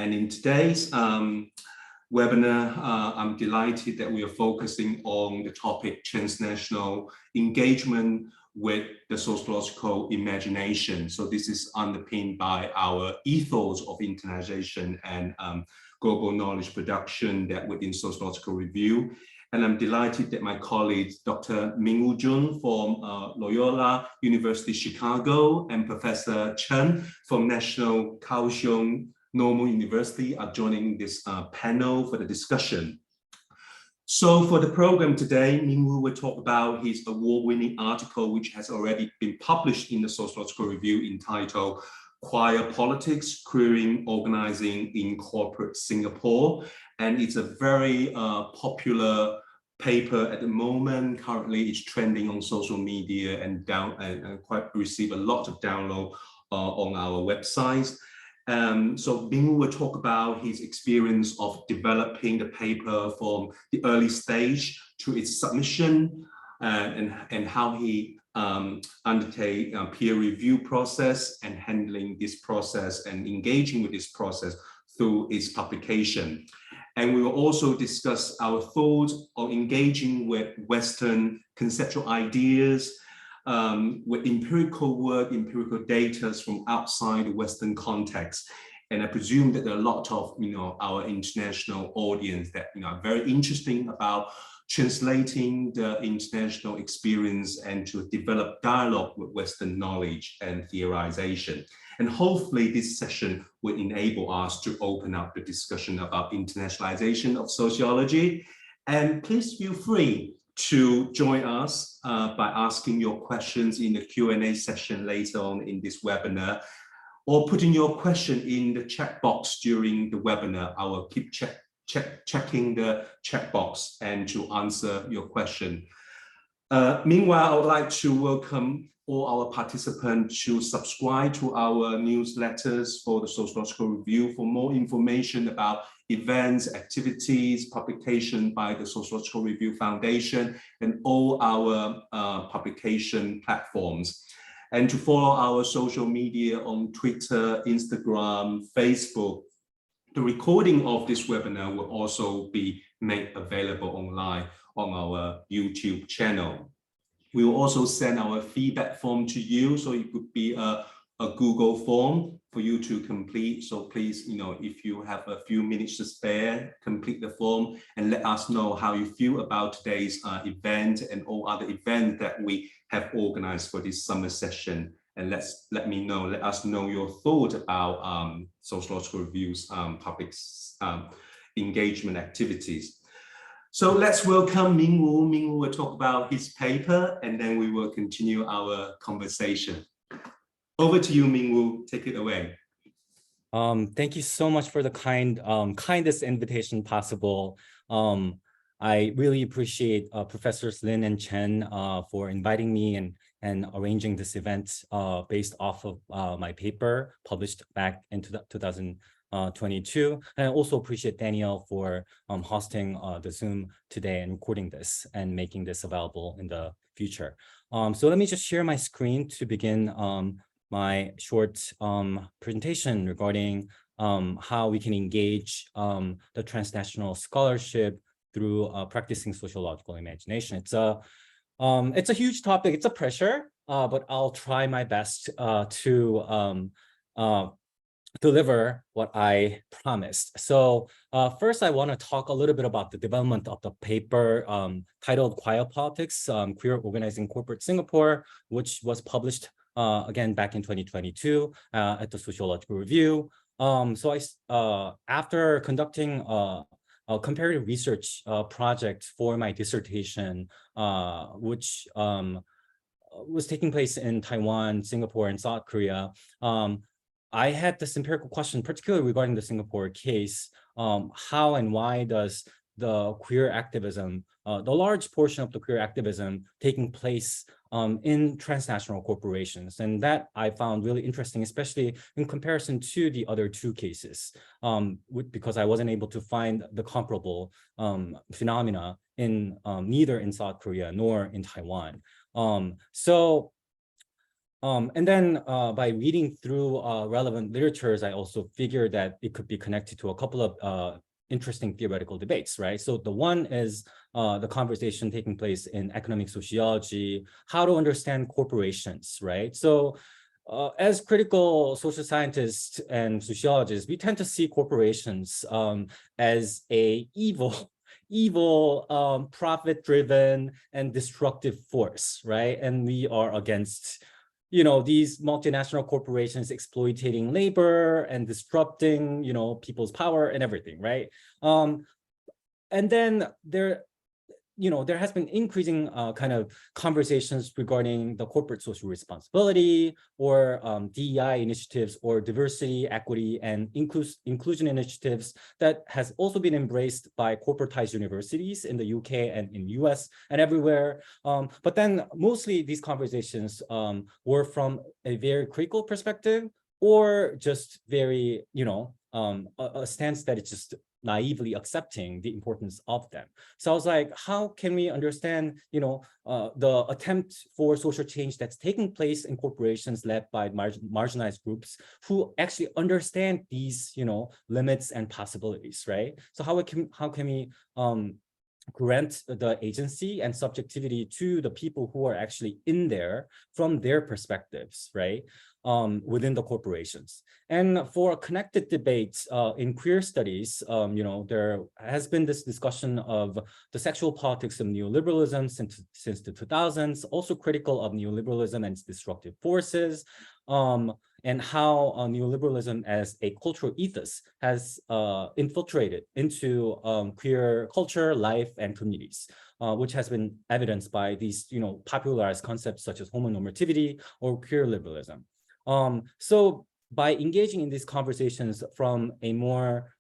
And in today's webinar, I'm delighted that we are focusing on the topic transnational engagement with the sociological imagination. So this is underpinned by our ethos of internationalization and global knowledge production that within Sociological Review. And I'm delighted that my colleagues, Dr. Minwoo Jung from Loyola University, Chicago, and Professor Chen from National Kaohsiung Normal University are joining this panel for the discussion. So for the program today, Minwoo will talk about his award-winning article, which has already been published in the Sociological Review, entitled Queer Politics, Queering Organizing in Corporate Singapore. And it's a very popular paper at the moment. Currently, it's trending on social media and quite receive a lot of download on our websites. So Minwoo will talk about his experience of developing the paper from the early stage to its submission, and how he undertake a peer review process and handling this process and engaging with this process through its publication. And we will also discuss our thoughts on engaging with Western conceptual ideas, with empirical work, empirical data from outside the Western context. And I presume that there are a lot of our international audience that are very interesting about translating the international experience and to develop dialogue with Western knowledge and theorization. And hopefully this session will enable us to open up the discussion about internationalization of sociology. And please feel free to join us by asking your questions in the Q&A session later on in this webinar, or putting your question in the chat box during the webinar. I will keep checking the chat box and to answer your question. Meanwhile, I would like to welcome all our participants to subscribe to our newsletters for the Sociological Review for more information about events, activities, publication by the Sociological Review Foundation, and all our publication platforms. And to follow our social media on Twitter, Instagram, Facebook. The recording of this webinar will also be made available online on our YouTube channel. We will also send our feedback form to you, so it could be a Google form for you to complete. So please, if you have a few minutes to spare, complete the form and let us know how you feel about today's event and all other events that we have organized for this summer session. And let us know your thoughts about Sociological Review's public engagement activities. So let's welcome Minwoo. Minwoo will talk about his paper, and then we will continue our conversation. Over to you, Minwoo. Take it away. Thank you so much for the kindest invitation possible. I really appreciate Professors Lin and Chen for inviting me and arranging this event based off of my paper published back in 2022. And I also appreciate Danielle for hosting the Zoom today and recording this and making this available in the future. So let me just share my screen to begin my short presentation regarding how we can engage the transnational scholarship through practicing sociological imagination. It's a huge topic. It's a pressure, but I'll try my best to deliver what I promised. So first, I want to talk a little bit about the development of the paper titled Queer Politics, Queer Organizing Corporate Singapore, which was published again back in 2022 at the Sociological Review. After conducting a comparative research project for my dissertation, which was taking place in Taiwan, Singapore, and South Korea, I had this empirical question, particularly regarding the Singapore case. How and why does the queer activism, the large portion of the queer activism taking place in transnational corporations? And that I found really interesting, especially in comparison to the other two cases, because I wasn't able to find the comparable phenomena in neither in South Korea nor in Taiwan. So And then by reading through relevant literatures, I also figured that it could be connected to a couple of interesting theoretical debates, right? So the one is the conversation taking place in economic sociology, how to understand corporations, right? So as critical social scientists and sociologists, we tend to see corporations as a evil, profit-driven and destructive force, right? And we are against, these multinational corporations exploiting labor and disrupting, people's power and everything, right? And then there has been increasing kind of conversations regarding the corporate social responsibility or DEI initiatives or diversity, equity, and inclusion initiatives that has also been embraced by corporatized universities in the UK and in US and everywhere. But then mostly these conversations were from a very critical perspective or just very, a stance that it's just naively accepting the importance of them. So I was like, how can we understand, the attempt for social change that's taking place in corporations led by marginalized groups who actually understand these, limits and possibilities, right? So how can we grant the agency and subjectivity to the people who are actually in there from their perspectives, right? Within the corporations. And for connected debates in queer studies, there has been this discussion of the sexual politics of neoliberalism since the 2000s, also critical of neoliberalism and its disruptive forces, and how neoliberalism as a cultural ethos has infiltrated into queer culture, life, and communities, which has been evidenced by these, popularized concepts such as homonormativity or queer liberalism. So by engaging in these conversations from a more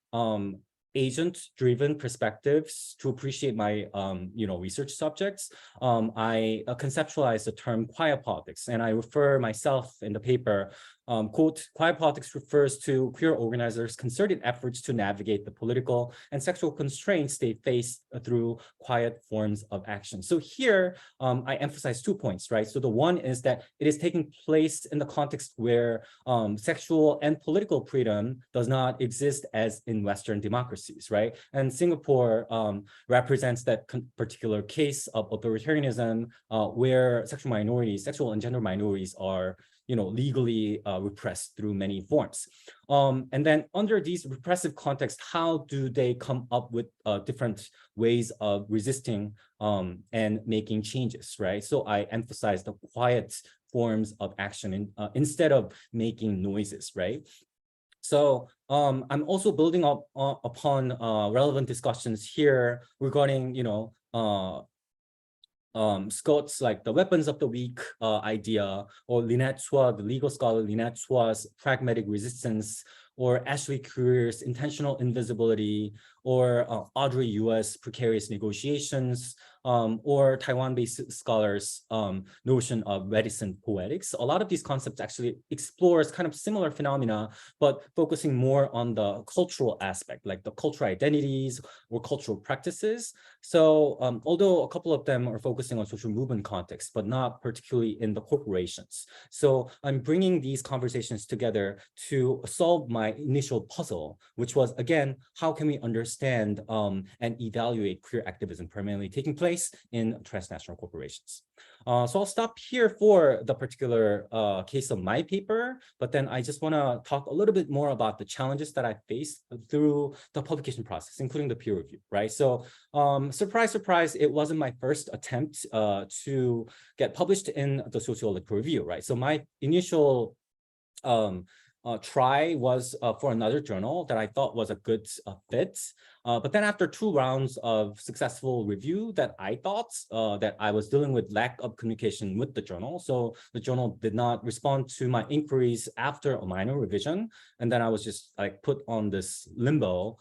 agent-driven perspectives to appreciate my, research subjects, I conceptualize the term quiet politics, and I refer myself in the paper, quote, quiet politics refers to queer organizers' concerted efforts to navigate the political and sexual constraints they face through quiet forms of action. So here, I emphasize 2 points, right? So the one is that it is taking place in the context where sexual and political freedom does not exist as in Western democracies, right? And Singapore represents that particular case of authoritarianism where sexual and gender minorities are legally repressed through many forms. And then under these repressive contexts, how do they come up with different ways of resisting and making changes, right? So I emphasize the quiet forms of action instead of making noises, right? So I'm also building up upon relevant discussions here regarding, Scott's like the weapons of the weak idea, or Lynette Chua, the legal scholar Lynette Chua's pragmatic resistance, or Ashley Currier's intentional invisibility, or Audrey Yu's precarious negotiations, or Taiwan-based scholars' notion of reticent poetics. A lot of these concepts actually explores kind of similar phenomena, but focusing more on the cultural aspect, like the cultural identities or cultural practices. So although a couple of them are focusing on social movement context, but not particularly in the corporations. So I'm bringing these conversations together to solve my initial puzzle, which was, again, how can we understand and evaluate queer activism primarily taking place in transnational corporations. So I'll stop here for the particular case of my paper, but then I just want to talk a little bit more about the challenges that I faced through the publication process, including the peer review, right? So surprise, surprise, it wasn't my first attempt to get published in the Sociological review, right? So my initial try was for another journal that I thought was a good fit. But then after 2 rounds of successful review that I thought that I was dealing with lack of communication with the journal. So the journal did not respond to my inquiries after a minor revision. And then I was just like put on this limbo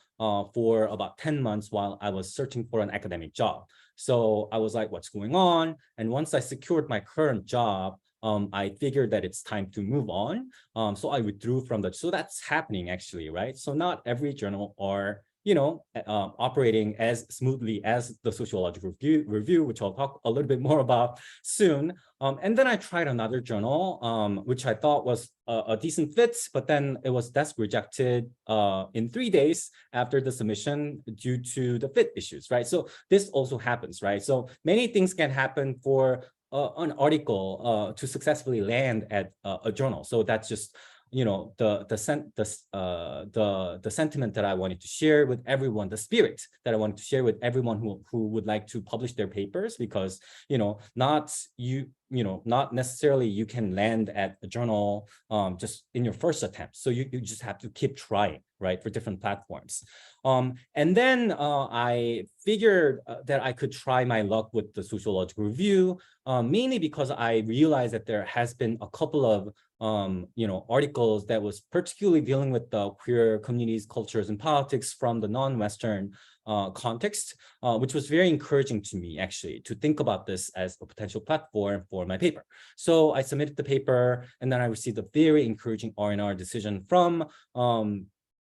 for about 10 months while I was searching for an academic job. So I was like, what's going on? And once I secured my current job, I figured that it's time to move on. So I withdrew from that. So that's happening actually, right? So not every journal are operating as smoothly as the sociological review, which I'll talk a little bit more about soon. And then I tried another journal, which I thought was a decent fit, but then it was desk rejected in 3 days after the submission due to the fit issues, right? So this also happens, right? So many things can happen for an article to successfully land at a journal. So that's just the sentiment that I wanted to share with everyone, the spirit that I wanted to share with everyone who would like to publish their papers, because not necessarily you can land at a journal just in your first attempt. So you just have to keep trying, right, for different platforms. And then I figured that I could try my luck with the sociological review, mainly because I realized that there has been a couple of articles that was particularly dealing with the queer communities, cultures, and politics from the non-Western context, which was very encouraging to me, actually, to think about this as a potential platform for my paper. So I submitted the paper, and then I received a very encouraging R&R decision from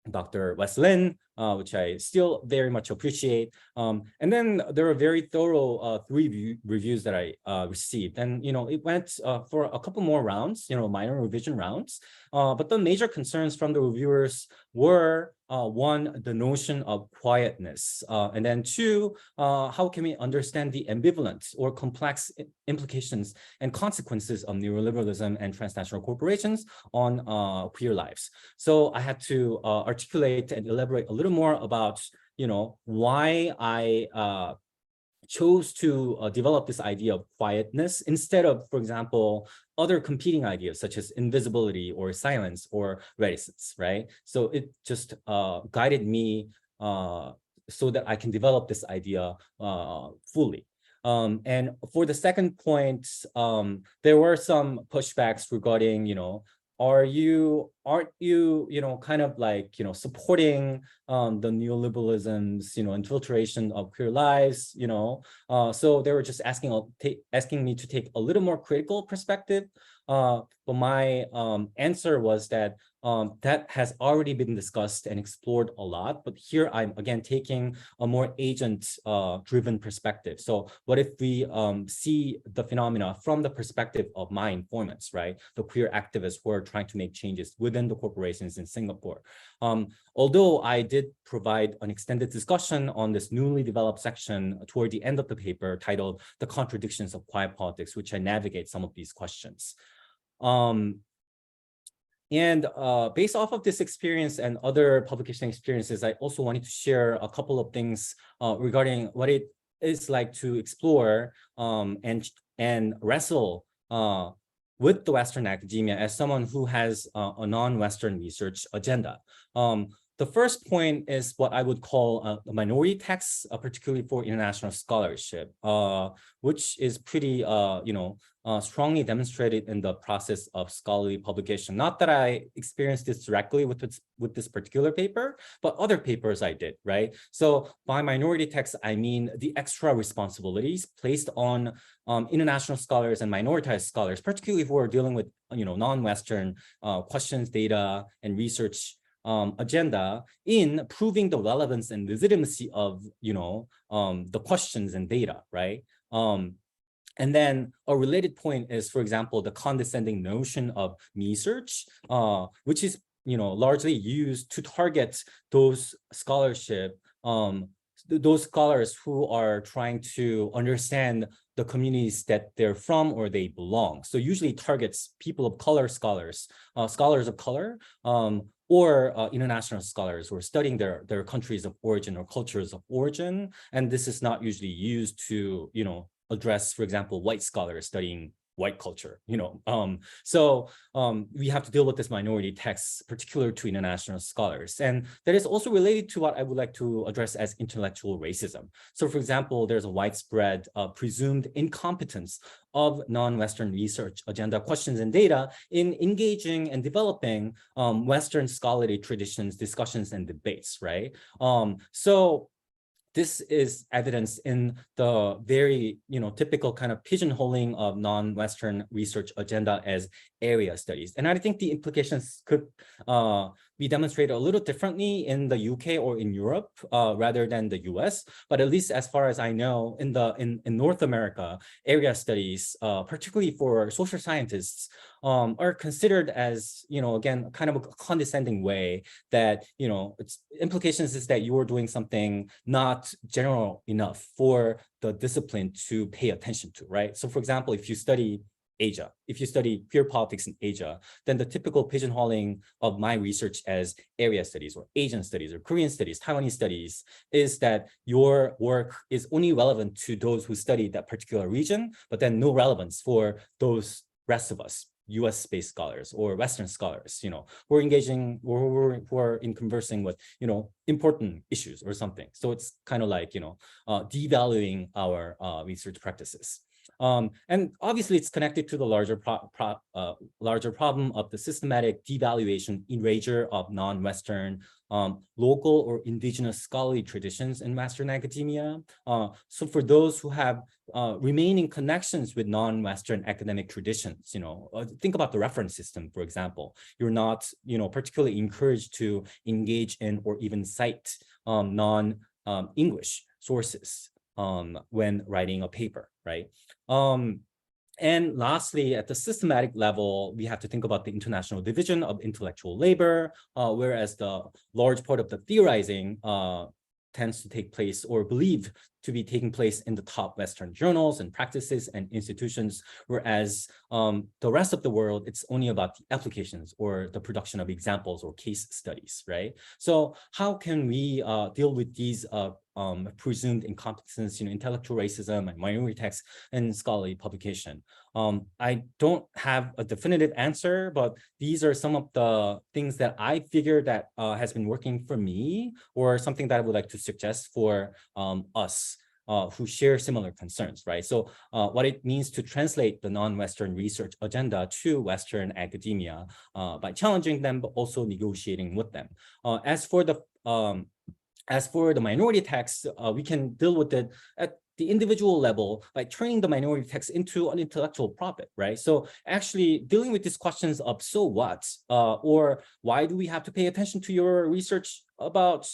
Dr. Wes Lin, which I still very much appreciate. And then there were very thorough 3 reviews that I received. And, it went for a couple more rounds, minor revision rounds. But the major concerns from the reviewers were, 1, the notion of quietness. And then 2, how can we understand the ambivalent or complex implications and consequences of neoliberalism and transnational corporations on queer lives? So I had to articulate and elaborate a little more about, why I chose to develop this idea of quietness instead of, for example, other competing ideas such as invisibility or silence or reticence, right? So it just guided me so that I can develop this idea fully. And for the second point, there were some pushbacks regarding, aren't you, kind of like, supporting the neoliberalism's, infiltration of queer lives, so they were just asking me to take a little more critical perspective. But my answer was that that has already been discussed and explored a lot, but here I'm again taking a more agent-driven perspective. So what if we see the phenomena from the perspective of my informants, right? The queer activists who are trying to make changes within the corporations in Singapore. Although I did provide an extended discussion on this newly developed section toward the end of the paper titled "The Contradictions of Quiet Politics," which I navigate some of these questions. And based off of this experience and other publication experiences, I also wanted to share a couple of things regarding what it is like to explore and wrestle with the Western academia as someone who has a non-Western research agenda. The first point is what I would call a minority text, particularly for international scholarship, which is pretty, strongly demonstrated in the process of scholarly publication. Not that I experienced this directly with this particular paper, but other papers I did, right? So by minority text, I mean the extra responsibilities placed on international scholars and minoritized scholars, particularly who are dealing with, non-Western questions, data, and research agenda in proving the relevance and legitimacy of, the questions and data, right? And then a related point is, for example, the condescending notion of research, which is, largely used to target those those scholars who are trying to understand the communities that they're from or they belong. So usually targets people of color scholars, scholars of color, or international scholars who are studying their countries of origin or cultures of origin. And this is not usually used to, address, for example, white scholars studying white culture, So we have to deal with this minority text, particular to international scholars. And that is also related to what I would like to address as intellectual racism. So for example, there's a widespread presumed incompetence of non-Western research agenda questions and data in engaging and developing Western scholarly traditions, discussions, and debates, right? So this is evidenced in the very, typical kind of pigeonholing of non-Western research agenda as area studies. And I think the implications could be demonstrated a little differently in the UK or in Europe rather than the US. But at least as far as I know, in North America, area studies, particularly for social scientists, are considered as, again, kind of a condescending way that, its implications is that you're doing something not general enough for the discipline to pay attention to, right? So for example, if you study Asia, if you study queer politics in Asia, then the typical pigeonholing of my research as area studies or Asian studies or Korean studies, Taiwanese studies, is that your work is only relevant to those who study that particular region, but then no relevance for those rest of us, US-based scholars or Western scholars, who are engaging or who are in conversing with, important issues or something. So it's kind of like, devaluing our research practices. And obviously, it's connected to the larger problem of the systematic devaluation, erasure of non-Western, local or indigenous scholarly traditions in Western academia. So for those who have remaining connections with non-Western academic traditions, think about the reference system, for example. You're not, particularly encouraged to engage in or even cite non-English sources when writing a paper, right? And lastly, at the systematic level, we have to think about the international division of intellectual labor, whereas the large part of the theorizing tends to take place or believed to be taking place in the top Western journals and practices and institutions, whereas the rest of the world, it's only about the applications or the production of examples or case studies, right? So how can we deal with these presumed incompetence, intellectual racism and minority text in scholarly publication? I don't have a definitive answer, but these are some of the things that I figure that has been working for me, or something that I would like to suggest for us who share similar concerns, right? So what it means to translate the non-Western research agenda to Western academia by challenging them, but also negotiating with them. As for the minority text, we can deal with it at the individual level by turning the minority text into an intellectual profit, right? So actually dealing with these questions of so what, or why do we have to pay attention to your research about,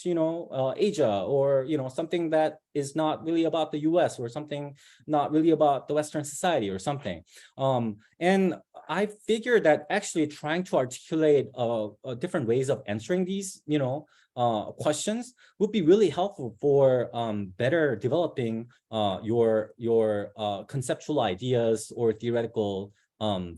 Asia, or, something that is not really about the US, or something not really about the Western society or something. And I figured that actually trying to articulate different ways of answering these, questions would be really helpful for better developing your conceptual ideas or theoretical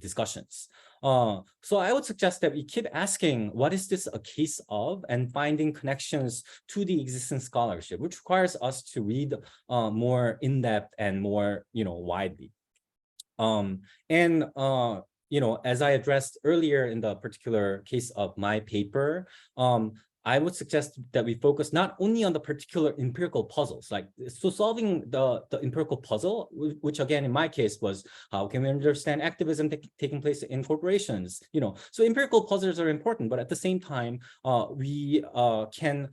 discussions. So I would suggest that we keep asking, what is this a case of, and finding connections to the existing scholarship, which requires us to read more in depth and more, widely. As I addressed earlier in the particular case of my paper, I would suggest that we focus not only on the particular empirical puzzles, so solving the empirical puzzle, which again, in my case was, how can we understand activism taking place in corporations? So empirical puzzles are important, but at the same time, we can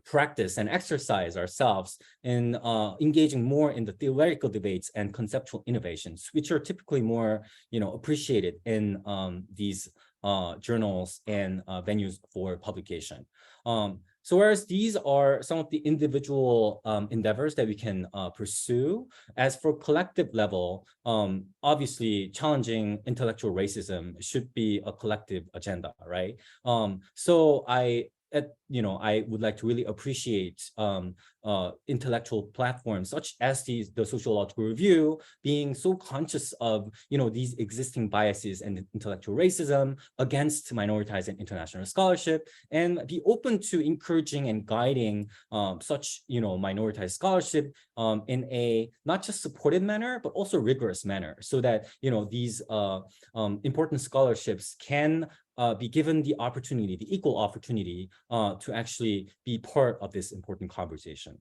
practice and exercise ourselves in engaging more in the theoretical debates and conceptual innovations, which are typically more, appreciated in these journals and venues for publication. So whereas these are some of the individual endeavors that we can pursue, as for collective level, obviously challenging intellectual racism should be a collective agenda, right? So I would like to really appreciate intellectual platforms such as the Sociological Review being so conscious of these existing biases and intellectual racism against minoritized and international scholarship, and be open to encouraging and guiding such minoritized scholarship in a not just supported manner but also rigorous manner, so that these important scholarships can be given the opportunity, the equal opportunity to actually be part of this important conversation.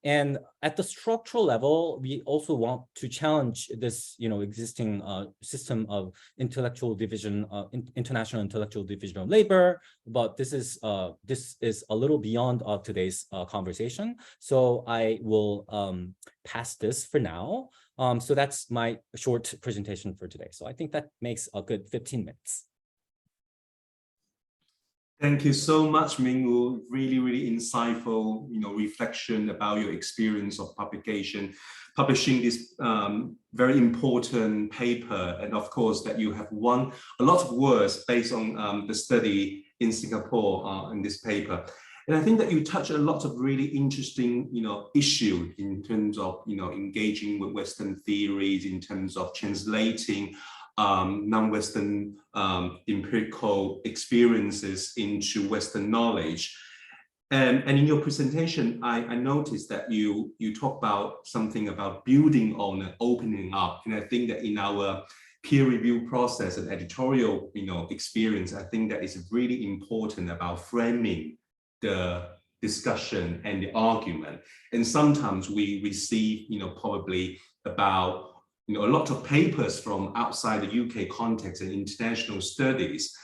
And at the structural level, we also want to challenge this, existing system of intellectual division, international intellectual division of labor. But this is a little beyond today's conversation. So I will pass this for now. So that's my short presentation for today. So I think that makes a good 15 minutes. Thank you so much, Minwoo. Really, really insightful, reflection about your experience of publishing this very important paper, and of course that you have won a lot of words based on the study in Singapore in this paper. And I think that you touch a lot of really interesting, issue in terms of, engaging with Western theories, in terms of translating non-Western empirical experiences into Western knowledge. And in your presentation, I noticed that you talk about something about building on and opening up. And I think that in our peer review process and editorial experience, I think that is really important about framing the discussion and the argument. And sometimes we receive, probably about a lot of papers from outside the UK context and international studies,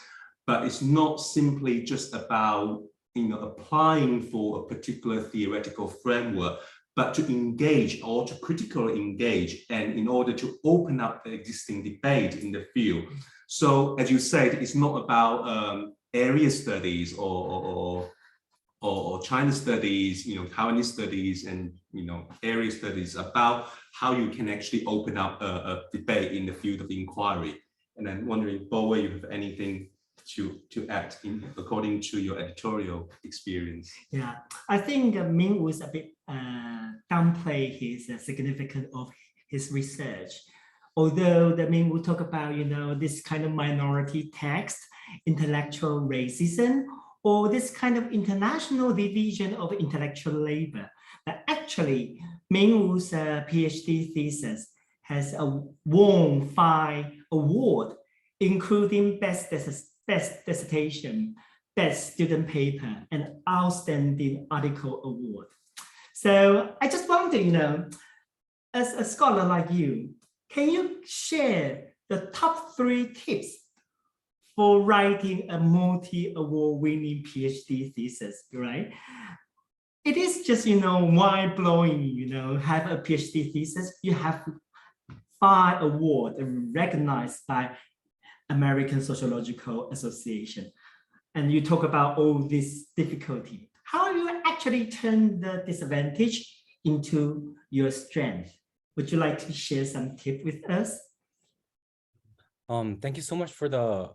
but it's not simply just about applying for a particular theoretical framework, but to engage or to critically engage, and in order to open up the existing debate in the field. So as you said, it's not about area studies or China studies, Taiwanese studies, and area studies, about how you can actually open up a debate in the field of inquiry. And I'm wondering, Bo-Wei, you have anything to add according to your editorial experience? Yeah, I think Ming was a bit downplay his significance of his research. Although the Ming will talk about this kind of minority text, intellectual racism, or this kind of international division of intellectual labor. But actually, Minwoo's PhD thesis has won 5 awards, including Best Dissertation, Best Student Paper, and Outstanding Article Award. So I just wonder, as a scholar like you, can you share the top 3 tips for writing a multi-award winning PhD thesis, right? It is just, mind-blowing, have a PhD thesis, you have 5 awards recognized by American Sociological Association. And you talk about all this difficulty. How do you actually turn the disadvantage into your strength? Would you like to share some tips with us? Thank you so much for the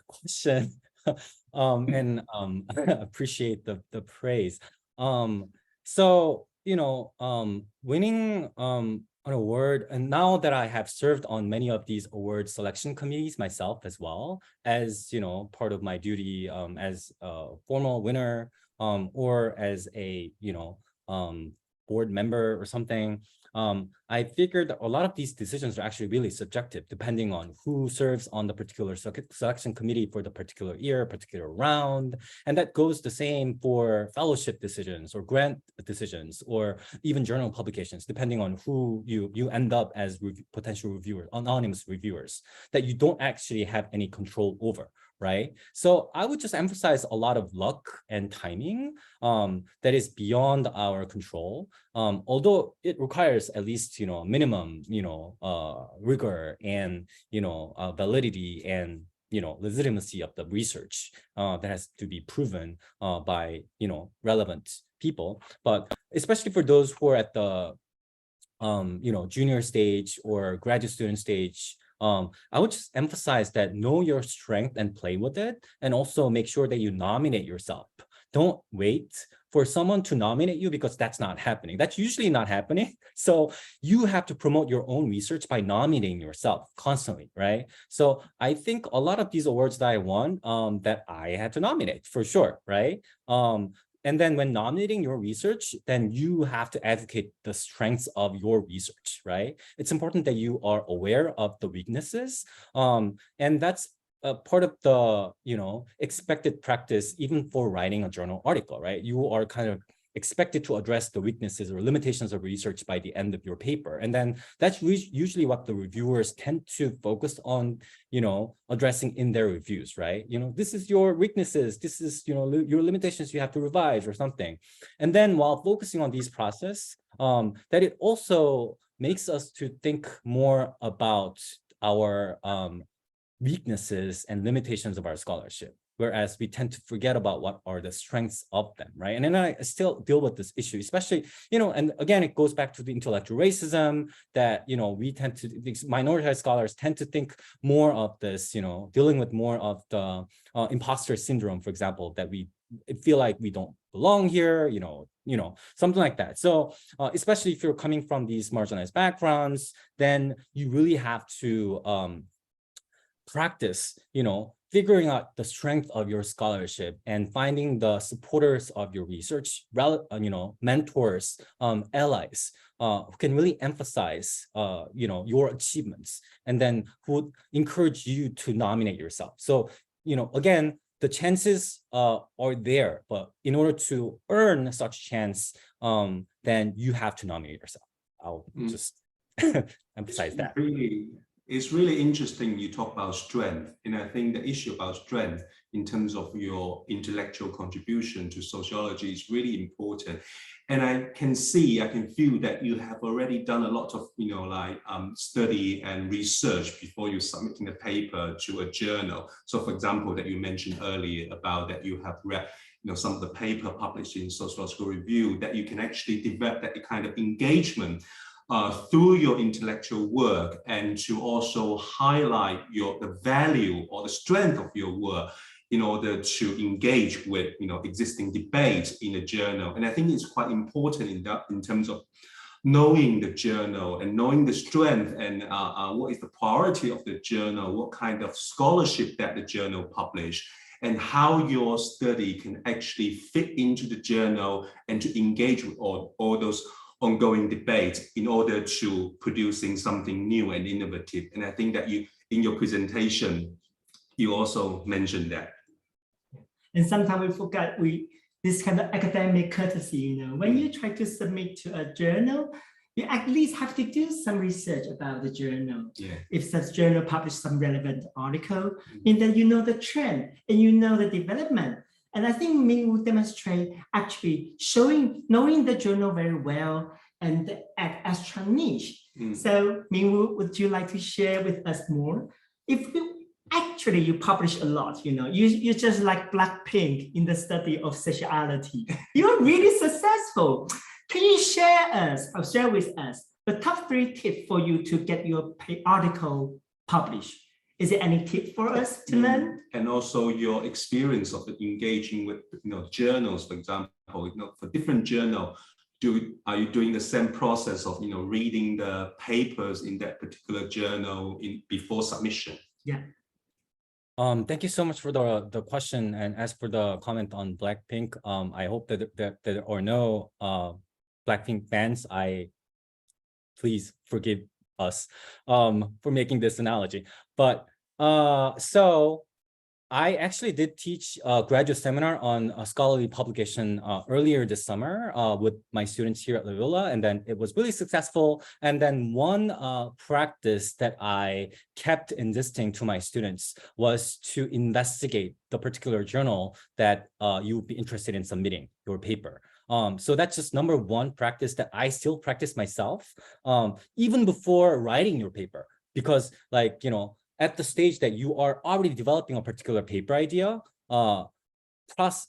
question. And I appreciate the praise. So winning an award, and now that I have served on many of these award selection committees myself, as well as part of my duty as a formal winner, or as a board member or something. I figured that a lot of these decisions are actually really subjective, depending on who serves on the particular selection committee for the particular year, particular round. And that goes the same for fellowship decisions or grant decisions, or even journal publications, depending on who you end up as potential reviewers, anonymous reviewers, that you don't actually have any control over. Right. So I would just emphasize a lot of luck and timing that is beyond our control, although it requires at least, minimum, rigor and, validity and, legitimacy of the research that has to be proven by, relevant people. But especially for those who are at the, junior stage or graduate student stage, I would just emphasize that know your strength and play with it, and also make sure that you nominate yourself. Don't wait for someone to nominate you, because that's not happening. That's usually not happening. So you have to promote your own research by nominating yourself constantly, right? So I think a lot of these awards that I won, that I had to nominate for sure, right? And then when nominating your research, then you have to advocate the strengths of your research, right? It's important that you are aware of the weaknesses. And that's part of the, expected practice, even for writing a journal article, right? You are kind of expected to address the weaknesses or limitations of research by the end of your paper. And then that's usually what the reviewers tend to focus on, addressing in their reviews, right? This is your weaknesses, this is, your limitations you have to revise or something. And then while focusing on these process, that it also makes us to think more about our weaknesses and limitations of our scholarship, whereas we tend to forget about what are the strengths of them, right? And then I still deal with this issue, especially, and again, it goes back to the intellectual racism that, we tend to, these minoritized scholars tend to think more of this, dealing with more of the imposter syndrome, for example, that we feel like we don't belong here, something like that. So especially if you're coming from these marginalized backgrounds, then you really have to practice, figuring out the strength of your scholarship and finding the supporters of your research, mentors, allies, who can really emphasize, your achievements, and then who would encourage you to nominate yourself. So, again, the chances are there, but in order to earn such chance, then you have to nominate yourself. I'll just emphasize that. It's really interesting you talk about strength, and I think the issue about strength in terms of your intellectual contribution to sociology is really important. And I can feel that you have already done a lot of, study and research before you submitting a paper to a journal. So for example, that you mentioned earlier about that you have read, some of the paper published in Sociological Review, that you can actually develop that kind of engagement through your intellectual work, and to also highlight the value or the strength of your work in order to engage with existing debates in a journal. And I think it's quite important in terms of knowing the journal and knowing the strength and what is the priority of the journal, what kind of scholarship that the journal publish, and how your study can actually fit into the journal and to engage with all those ongoing debates in order to producing something new and innovative. And I think that you, in your presentation, you also mentioned that. And sometimes we forget this kind of academic courtesy, when you try to submit to a journal, you at least have to do some research about the journal. Yeah. If such journal publish some relevant article, and then you know the trend and you know the development. And I think Minwoo demonstrate actually knowing the journal very well and act extra niche. So Minwoo, would you like to share with us more? If you publish a lot, you're just like Blackpink in the study of sexuality. You're really successful. Can you share with us the top 3 tips for you to get your article published? Is there any tip for us to learn? And also your experience of engaging with journals, for example, for different journal, are you doing the same process of reading the papers in that particular journal before submission? Yeah. Thank you so much for the question. And as for the comment on Blackpink, I hope that there are no Blackpink fans. Please forgive us for making this analogy. But so I actually did teach a graduate seminar on a scholarly publication earlier this summer with my students here at Loyola, and then it was really successful. And then one practice that I kept insisting to my students was to investigate the particular journal that you would be interested in submitting your paper. So that's just number one practice that I still practice myself, even before writing your paper, because at the stage that you are already developing a particular paper idea,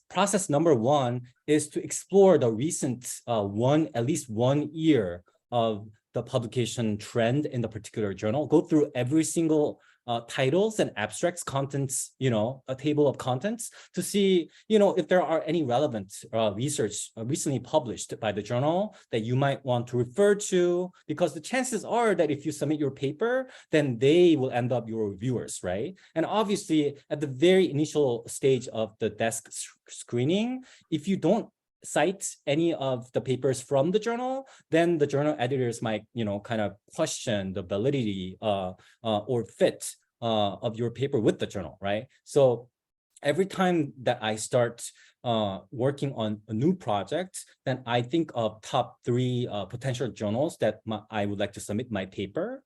process number one is to explore the recent at least 1 year of the publication trend in the particular journal, go through every single titles and abstracts, contents, a table of contents to see, if there are any relevant research recently published by the journal that you might want to refer to, because the chances are that if you submit your paper, then they will end up your reviewers, right? And obviously, at the very initial stage of the desk screening, if you don't cite any of the papers from the journal, then the journal editors might, kind of question the validity or fit of your paper with the journal, right? So every time that I start working on a new project, then I think of top 3 potential journals that I would like to submit my paper.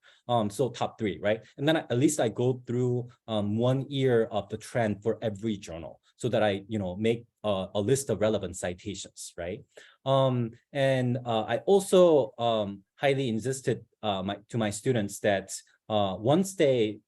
So top 3, right? And then at least I go through 1 year of the trend for every journal, so that I, make a list of relevant citations, right? And I also highly insisted to my students that once they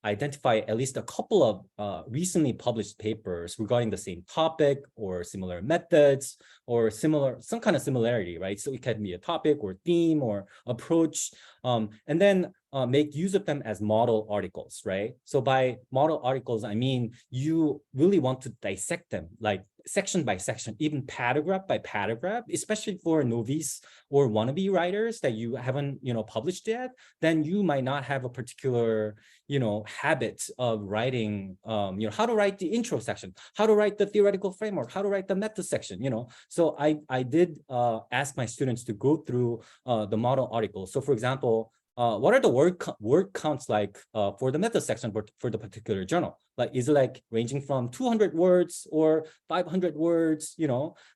identify at least a couple of recently published papers regarding the same topic or similar methods or some kind of similarity, right? So it can be a topic or theme or approach, and then make use of them as model articles, right? So by model articles, I mean, you really want to dissect them, like section by section, even paragraph by paragraph, especially for novice or wannabe writers that you haven't, published yet, then you might not have a particular, habit of writing, how to write the intro section, how to write the theoretical framework, how to write the meta section, So I did ask my students to go through the model article. So for example, what are the word counts like for the meta section for the particular journal? Like, is it like ranging from 200 words or 500 words,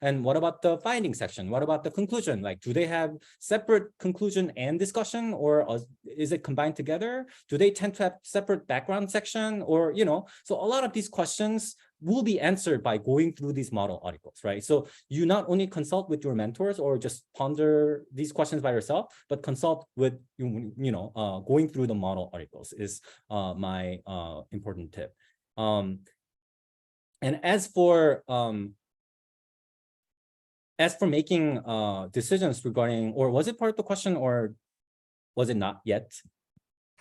And what about the finding section? What about the conclusion? Like, do they have separate conclusion and discussion, or is it combined together? Do they tend to have separate background section, or, So a lot of these questions will be answered by going through these model articles, right? So you not only consult with your mentors or just ponder these questions by yourself, but consult with, going through the model articles is my important tip. And as for making decisions regarding, or was it part of the question, or was it not yet?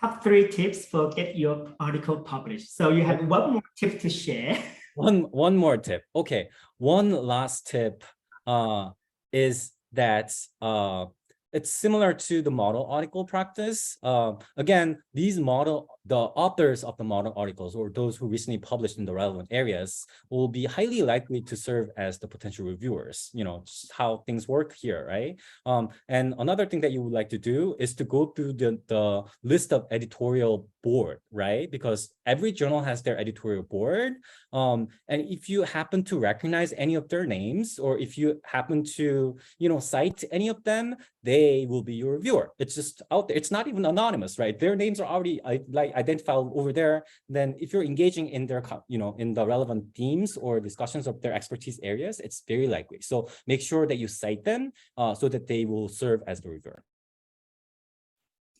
Top 3 tips for get your article published. So you have one more tip to share. One more tip. Okay, one last tip is that it's similar to the model article practice. Again, the authors of the model articles, or those who recently published in the relevant areas, will be highly likely to serve as the potential reviewers, just how things work here, right? And another thing that you would like to do is to go through the list of editorial board, right? Because every journal has their editorial board. And if you happen to recognize any of their names, or if you happen to, cite any of them, they will be your reviewer. It's just out there. It's not even anonymous, right? Their names are already identified over there. Then if you're engaging in their, in the relevant themes or discussions of their expertise areas, it's very likely. So make sure that you cite them so that they will serve as the reviewer.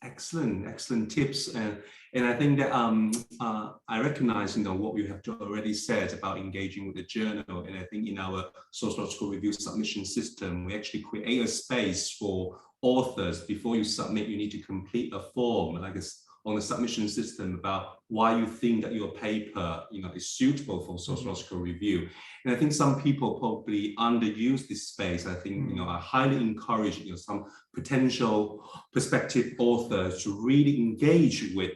Excellent tips. And I think that I recognize, what you have already said about engaging with the journal. And I think in our sociological review submission system, we actually create a space for authors. Before you submit, you need to complete a form, like on the submission system, about why you think that your paper, is suitable for sociological review. And I think some people probably underuse this space. I think, I highly encourage, some potential prospective authors to really engage with,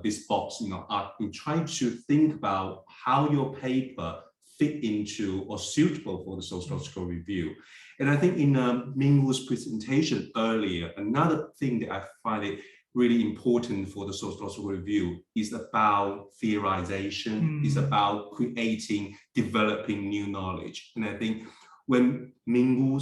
this box, and try to think about how your paper fit into or suitable for the sociological review. And I think in Minwoo's presentation earlier, another thing that I find it really important for the sociological review is about theorization, is about developing new knowledge. And I think when Minwoo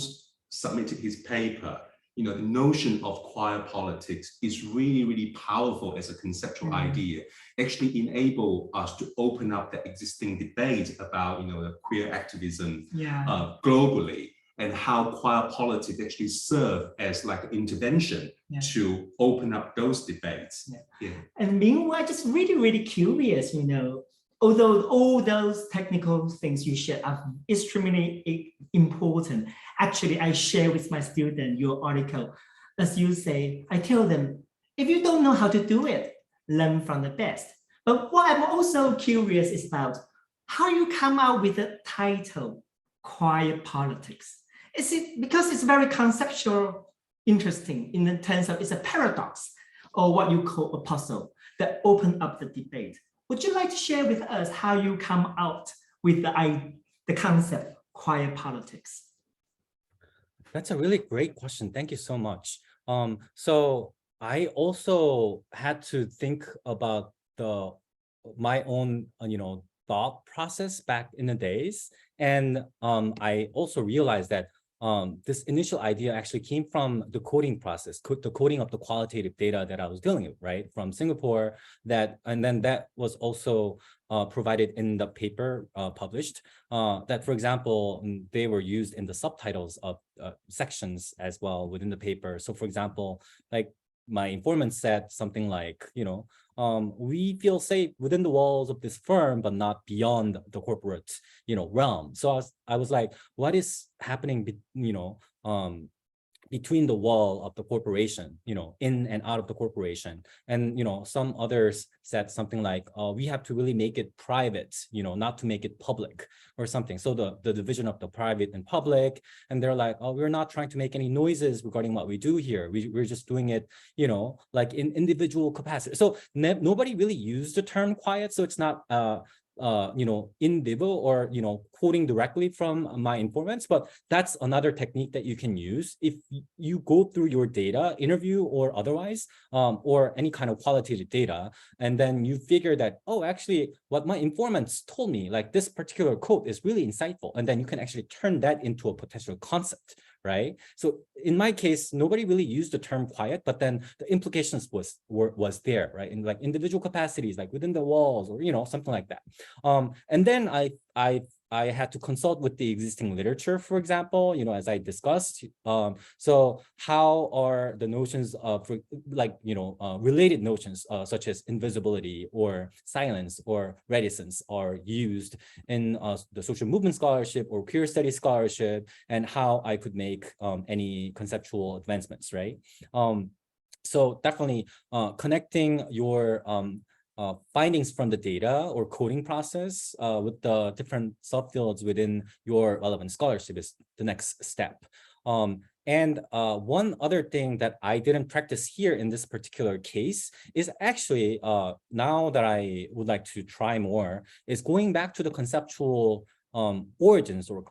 submitted his paper, the notion of queer politics is really, really powerful as a conceptual idea. Actually enable us to open up the existing debate about, queer activism globally, and how queer politics actually serve as like an intervention to open up those debates. And meanwhile, just really, really curious, although all those technical things you share are extremely important. Actually, I share with my student your article. As you say, I tell them, if you don't know how to do it, learn from the best. But what I'm also curious is about how you come out with the title, Queer Politics. Is it because it's very conceptual, interesting in the terms of it's a paradox, or what you call a puzzle that open up the debate? Would you like to share with us how you come out with the concept queer politics? That's a really great question. Thank you so much. So I also had to think about my own thought process back in the days, and I also realized that this initial idea actually came from the coding process, the coding of the qualitative data that I was dealing with, right, from Singapore. And then that was also provided in the paper published. That, for example, they were used in the subtitles of sections as well within the paper. So, for example, like my informant said something like, we feel safe within the walls of this firm, but not beyond the corporate, realm. So I was like, what is happening, between the wall of the corporation, in and out of the corporation? And, some others said something like, we have to really make it private, not to make it public or something. So the division of the private and public, and they're like, oh, we're not trying to make any noises regarding what we do here. We're just doing it, like in individual capacity. So nobody really used the term quiet. So it's not, in vivo or, quoting directly from my informants, but that's another technique that you can use if you go through your data, interview or otherwise, or any kind of qualitative data, and then you figure that, oh, actually what my informants told me, like this particular quote is really insightful, and then you can actually turn that into a potential concept. Right. So in my case, nobody really used the term quiet, but then the implications was there, right? In like individual capacities, like within the walls, or something like that. And then I had to consult with the existing literature, for example, as I discussed. So how are the notions of related notions such as invisibility or silence or reticence are used in the social movement scholarship or queer studies scholarship, and how I could make any conceptual advancements, right? So definitely connecting your findings from the data or coding process with the different subfields within your relevant scholarship is the next step. And one other thing that I didn't practice here in this particular case is actually, now that I would like to try more, is going back to the conceptual origins, or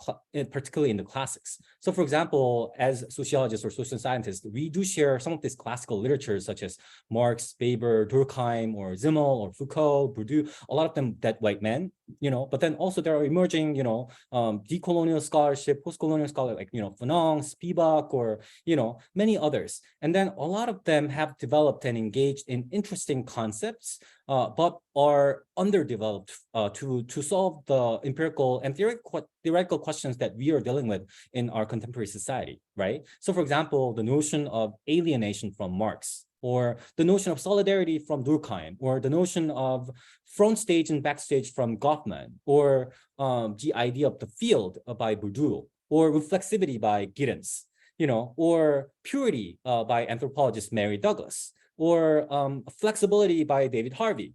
particularly in the classics. So for example, as sociologists or social scientists, we do share some of this classical literature such as Marx, Weber, Durkheim, or Simmel, or Foucault, Bourdieu, a lot of them dead white men, but then also there are emerging, decolonial scholarship, post-colonial scholar like, Fanon, Spivak, or, many others. And then a lot of them have developed and engaged in interesting concepts, but are underdeveloped to solve the empirical and theoretical questions that we are dealing with in our contemporary society, right? So for example, the notion of alienation from Marx, or the notion of solidarity from Durkheim, or the notion of front stage and backstage from Goffman, or the idea of the field by Bourdieu, or reflexivity by Giddens, or purity by anthropologist Mary Douglas, or flexibility by David Harvey,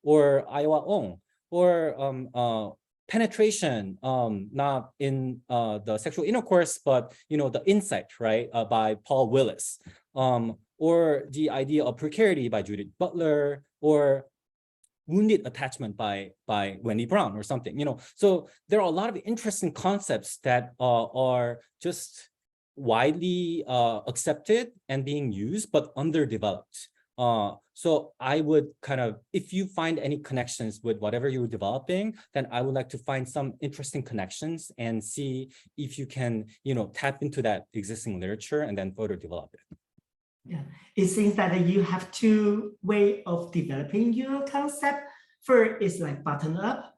or Iowa Ong, or penetration, not in the sexual intercourse, but the insight, right, by Paul Willis, or the idea of precarity by Judith Butler, or wounded attachment by Wendy Brown, or something. So there are a lot of interesting concepts that are just widely accepted and being used, but underdeveloped. So I would if you find any connections with whatever you're developing, then I would like to find some interesting connections and see if you can, tap into that existing literature and then further develop it. Yeah, it seems that you have two ways of developing your concept. First is like bottom up.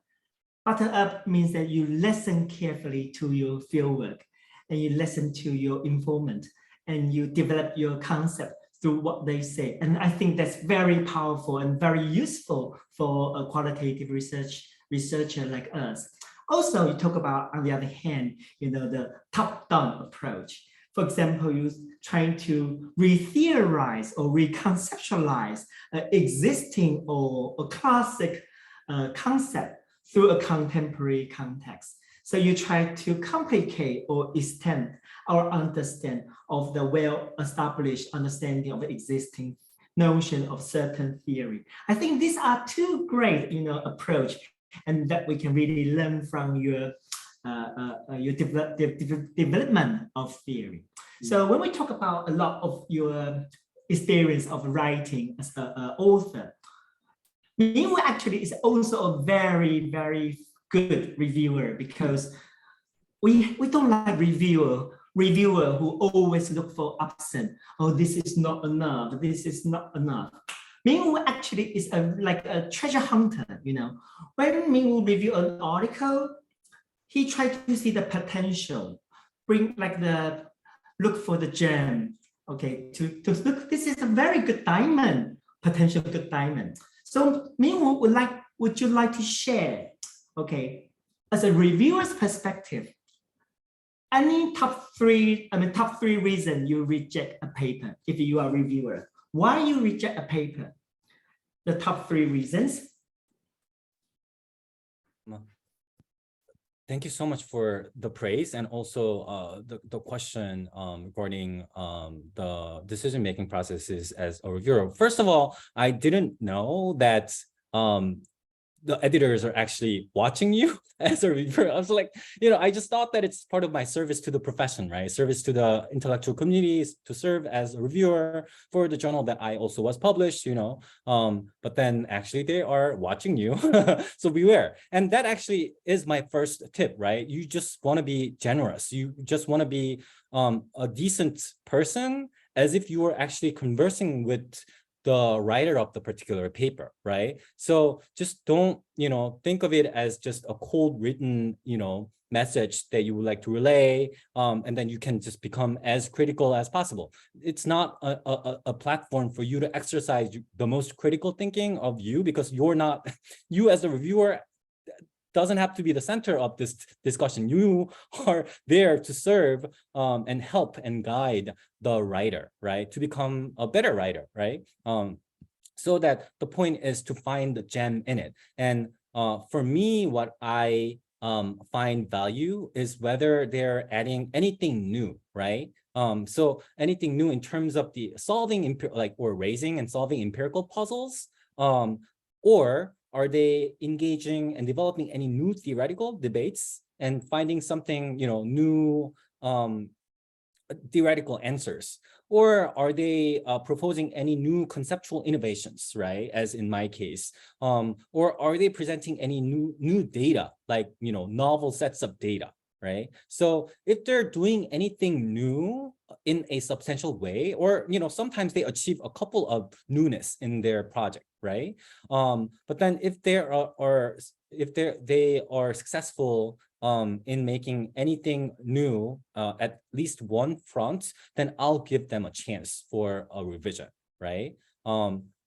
Bottom up means that you listen carefully to your fieldwork, and you listen to your informant, and you develop your concept through what they say. And I think that's very powerful and very useful for a qualitative researcher like us. Also, you talk about, on the other hand, the top-down approach. For example, you trying to re-theorize or reconceptualize existing or a classic concept through a contemporary context. So you try to complicate or extend our understanding of the well-established understanding of the existing notion of certain theory. I think these are two great, approach, and that we can really learn from your development of theory. So when we talk about a lot of your experience of writing as an author, Minwoo actually is also a very, very good reviewer, because we don't like reviewer who always look for accent. Oh, this is not enough. This is not enough. Minwoo actually is like a treasure hunter. When Minwoo review an article, he tried to see the potential, look for the gem, Okay, to look, this is a very good diamond, potential good diamond. So Minwoo would you like to share, okay, as a reviewer's perspective, any top three reasons you reject a paper if you are a reviewer? Why you reject a paper? The top 3 reasons. Thank you so much for the praise and also the question regarding the decision-making processes as a reviewer. First of all, I didn't know that the editors are actually watching you as a reviewer. I was like, I just thought that it's part of my service to the profession, right? Service to the intellectual communities to serve as a reviewer for the journal that I also was published, but then actually they are watching you. So beware. And that actually is my first tip, right? You just want to be generous. You just want to be a decent person, as if you were actually conversing with the writer of the particular paper, right? So just don't, think of it as just a cold written, message that you would like to relay, and then you can just become as critical as possible. It's not a platform for you to exercise the most critical thinking of you, because you're not, you as a reviewer doesn't have to be the center of this discussion. You are there to serve and help and guide the writer, right? To become a better writer, right? So that the point is to find the gem in it. And for me, what I find value is whether they're adding anything new, right? So anything new in terms of the solving, or raising and solving empirical puzzles, or are they engaging and developing any new theoretical debates and finding something, new theoretical answers? Or are they proposing any new conceptual innovations, right? As in my case, or are they presenting any new data, like, novel sets of data, right? So if they're doing anything new in a substantial way, or, sometimes they achieve a couple of newness in their project, right? But then if they are successful in making anything new at least one front, then I'll give them a chance for a revision, right?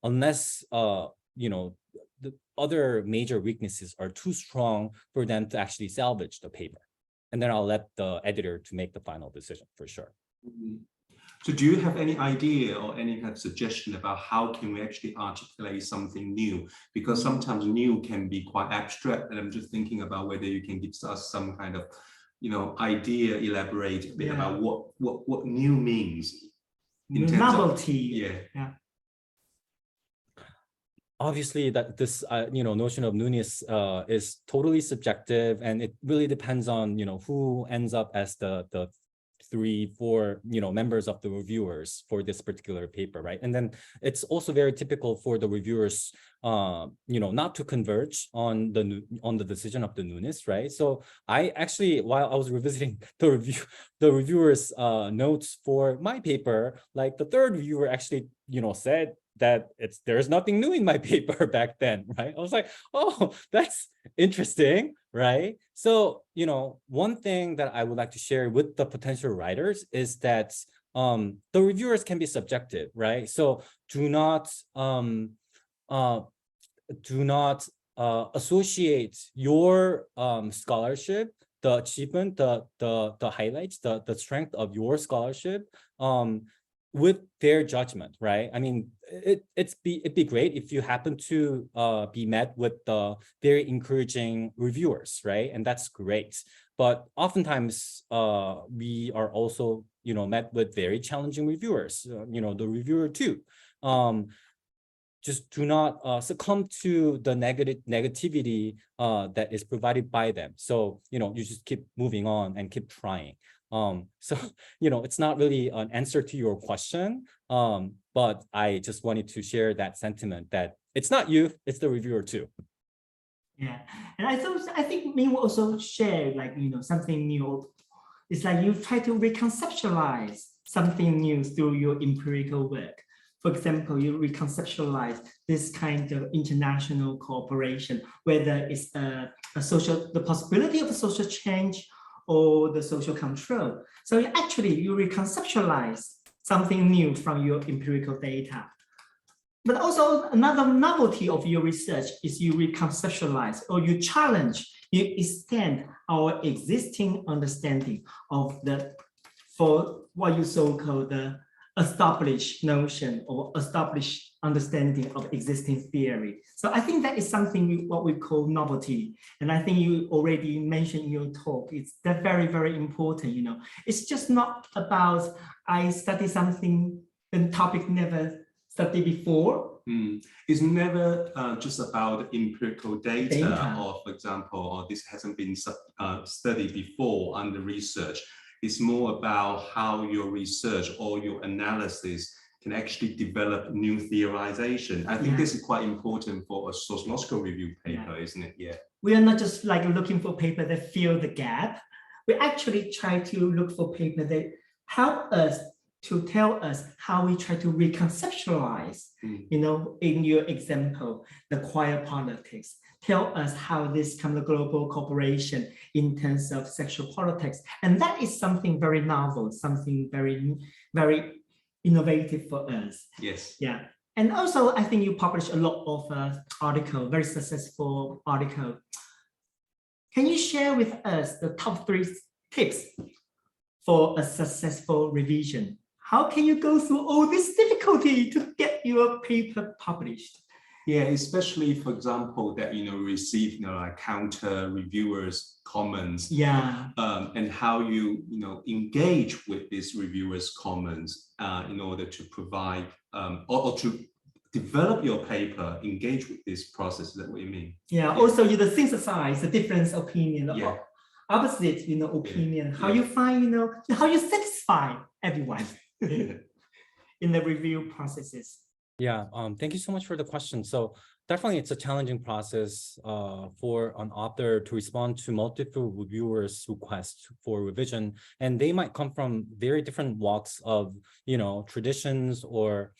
Unless the other major weaknesses are too strong for them to actually salvage the paper, and then I'll let the editor to make the final decision for sure. Mm-hmm. So do you have any idea or any kind of suggestion about how can we actually articulate something new? Because sometimes new can be quite abstract, and I'm just thinking about whether you can give us some kind of, idea, elaborate a bit about what new means. In terms novelty. Yeah. Obviously, that this notion of newness is totally subjective, and it really depends on who ends up as the 3-4 members of the reviewers for this particular paper, right? And then it's also very typical for the reviewers not to converge on the decision of the newness, right? So I actually, while I was revisiting the reviewers notes for my paper, like the third reviewer actually said that there's nothing new in my paper back then, right? I was like, oh, that's interesting, right? So, one thing that I would like to share with the potential writers is that the reviewers can be subjective, right? So do not associate your scholarship, the achievement, the highlights, the strength of your scholarship with their judgment, right? I mean, it'd be great if you happen to be met with very encouraging reviewers, right? And that's great. But oftentimes we are also, met with very challenging reviewers, the reviewer too. Just do not succumb to the negativity that is provided by them. So, you just keep moving on and keep trying. So, it's not really an answer to your question, but I just wanted to share that sentiment that it's not you, it's the reviewer too. Yeah, and I think Minwoo also share something new. It's like you try to reconceptualize something new through your empirical work. For example, you reconceptualize this kind of international cooperation, whether it's the possibility of a social change or the social control. So you reconceptualize something new from your empirical data. But also another novelty of your research is you reconceptualize or you challenge, you extend our existing understanding of for what you so-called the established notion or established understanding of existing theory. So I think that is something what we call novelty. And I think you already mentioned in your talk, it's that very, very important, It's just not about I study something, the topic never studied before. It's never just about empirical data, or for example, or this hasn't been studied before under research. It's more about how your research or your analysis can actually develop new theorization. I think this is quite important for a sociological review paper, isn't it? Yeah. We are not just like looking for paper that fill the gap. We actually try to look for paper that help us to tell us how we try to reconceptualize, in your example, the queer politics, tell us how this kind of global cooperation in terms of sexual politics. And that is something very novel, something very, very innovative for us. Yes. Yeah. And also, I think you publish a lot of articles, very successful article. Can you share with us the top 3 tips for a successful revision? How can you go through all this difficulty to get your paper published? Yeah, especially for example that receive like counter reviewers comments. Yeah. And how you engage with these reviewers comments in order to provide or to develop your paper, engage with this process. Is that what you mean? Yeah. Also, you synthesize the different opinion. Yeah. Opposite, opinion. How you find, how you satisfy everyone in the review processes. Yeah, thank you so much for the question. So definitely it's a challenging process for an author to respond to multiple reviewers' requests for revision. And they might come from very different walks of, traditions or,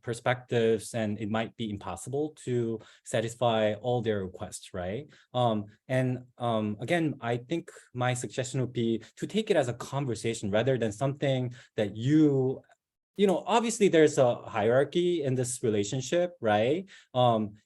perspectives, and it might be impossible to satisfy all their requests, right? Again, I think my suggestion would be to take it as a conversation rather than something that obviously there's a hierarchy in this relationship, right?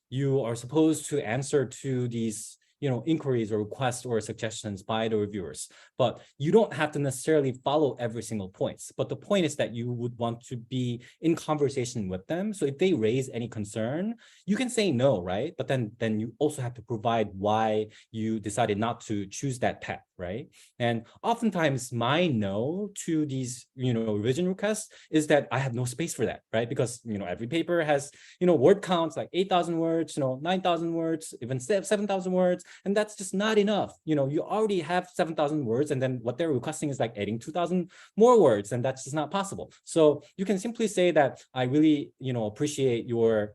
You are supposed to answer to these, inquiries or requests or suggestions by the reviewers, but you don't have to necessarily follow every single point. But the point is that you would want to be in conversation with them. So if they raise any concern, you can say no, right? But then you also have to provide why you decided not to choose that path, right? And oftentimes my no to these, revision requests is that I have no space for that, right? Because, every paper has, word counts like 8,000 words, 9,000 words, even 7,000 words. And that's just not enough. You already have 7,000 words, and then what they're requesting is like adding 2,000 more words, and that's just not possible. So you can simply say that I really, appreciate your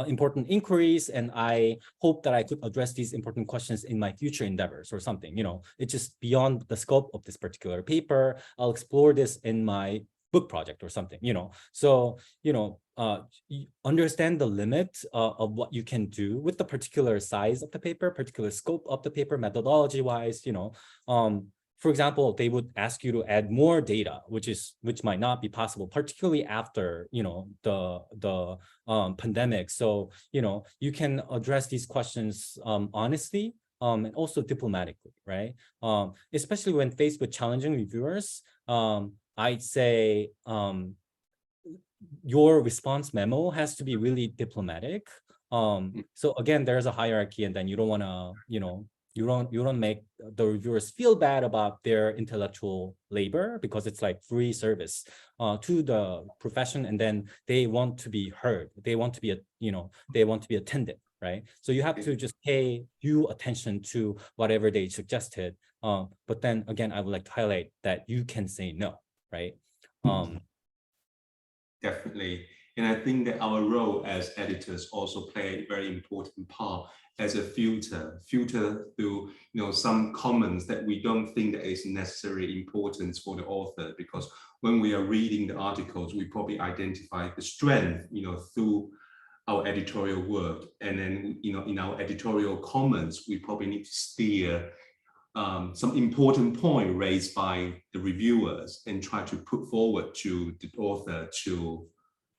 important inquiries, and I hope that I could address these important questions in my future endeavors or something. It's just beyond the scope of this particular paper. I'll explore this in my book project or something, So, understand the limit of what you can do with the particular size of the paper, particular scope of the paper, methodology wise, for example, they would ask you to add more data, which might not be possible, particularly after, the pandemic. So, you can address these questions honestly, and also diplomatically, right? Especially when faced with challenging reviewers, I'd say your response memo has to be really diplomatic. So again, there's a hierarchy, and then you don't want to, you don't make the reviewers feel bad about their intellectual labor, because it's like free service to the profession, and then they want to be heard. They want to be they want to be attended, right? So you have to just pay due attention to whatever they suggested. But then again, I would like to highlight that you can say no, right? Definitely. And I think that our role as editors also play a very important part as a filter through some comments that we don't think that is necessarily important for the author, because when we are reading the articles, we probably identify the strength through our editorial work, and then in our editorial comments we probably need to steer some important point raised by the reviewers and try to put forward to the author to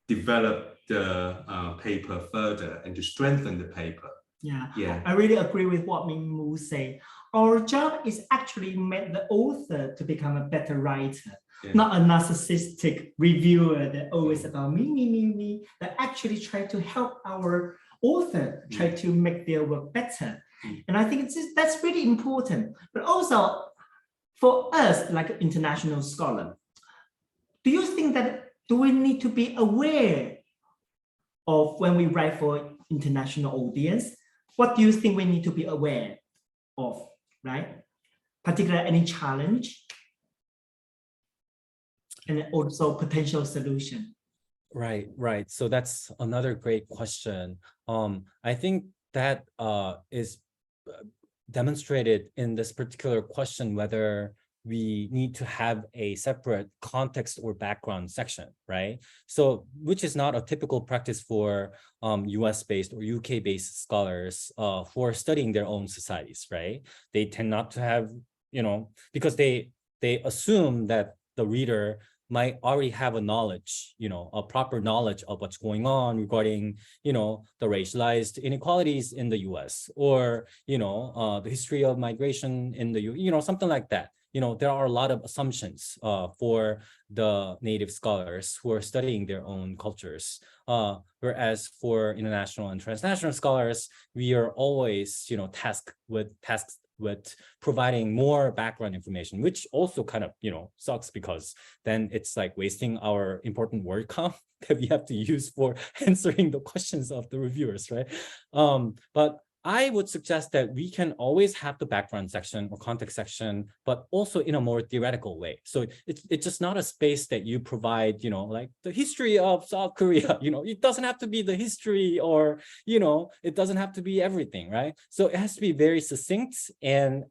develop the paper further and to strengthen the paper. Yeah, I really agree with what Minwoo said. Our job is actually make the author to become a better writer, not a narcissistic reviewer that always about me, but actually try to help our author try to make their work better. And I think that's really important. But also for us, like an international scholar, do you think that do we need to be aware of when we write for international audience? What do you think we need to be aware of, right? Particularly any challenge and also potential solution. Right. So that's another great question. I think that is demonstrated in this particular question, whether we need to have a separate context or background section, right? So, which is not a typical practice for US-based or UK-based scholars for studying their own societies, right? They tend not to have, because they assume that the reader might already have a knowledge, a proper knowledge of what's going on regarding, the racialized inequalities in the US, or, the history of migration in the US, something like that. There are a lot of assumptions for the native scholars who are studying their own cultures. Whereas for international and transnational scholars, we are always, tasked with providing more background information, which also kind of, sucks, because then it's like wasting our important word count that we have to use for answering the questions of the reviewers, right? But I would suggest that we can always have the background section or context section, but also in a more theoretical way. So it's just not a space that you provide, like the history of South Korea, it doesn't have to be the history, or, it doesn't have to be everything, right? So it has to be very succinct and,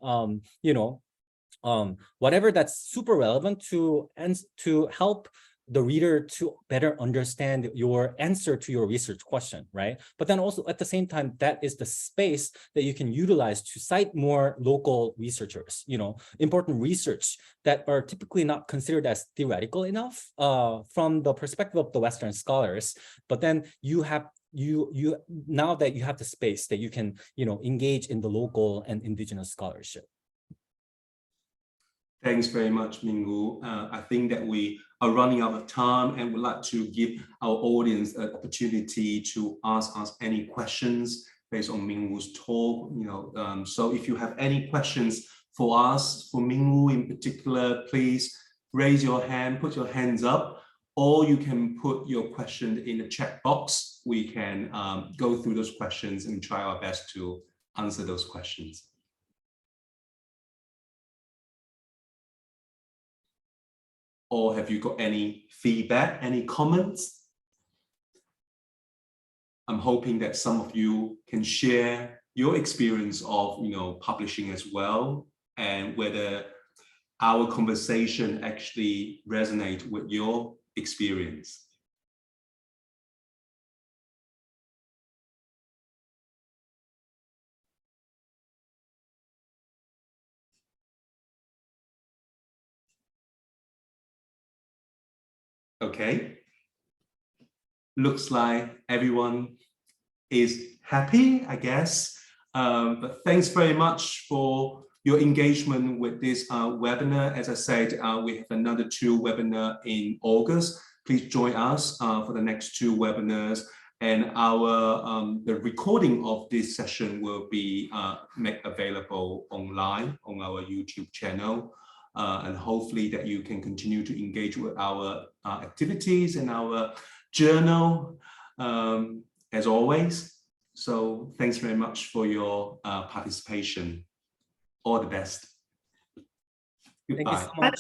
whatever that's super relevant to help the reader to better understand your answer to your research question, right? But then also at the same time, that is the space that you can utilize to cite more local researchers, important research that are typically not considered as theoretical enough from the perspective of the Western scholars. But then you now that you have the space that you can, engage in the local and indigenous scholarship. Thanks very much, Minwoo. I think that we are running out of time and would like to give our audience an opportunity to ask us any questions based on Minwoo's talk. So if you have any questions for us, for Minwoo in particular, please raise your hand, put your hands up, or you can put your question in the chat box. We can go through those questions and try our best to answer those questions. Or have you got any feedback, any comments? I'm hoping that some of you can share your experience of, publishing as well, and whether our conversation actually resonates with your experience. Okay, looks like everyone is happy, I guess. But thanks very much for your engagement with this webinar. As I said, we have another 2 webinars in August. Please join us for the next 2 webinars. And the recording of this session will be made available online on our YouTube channel. And hopefully that you can continue to engage with our activities and our journal as always. So thanks very much for your participation. All the best. Goodbye. Thank you so much.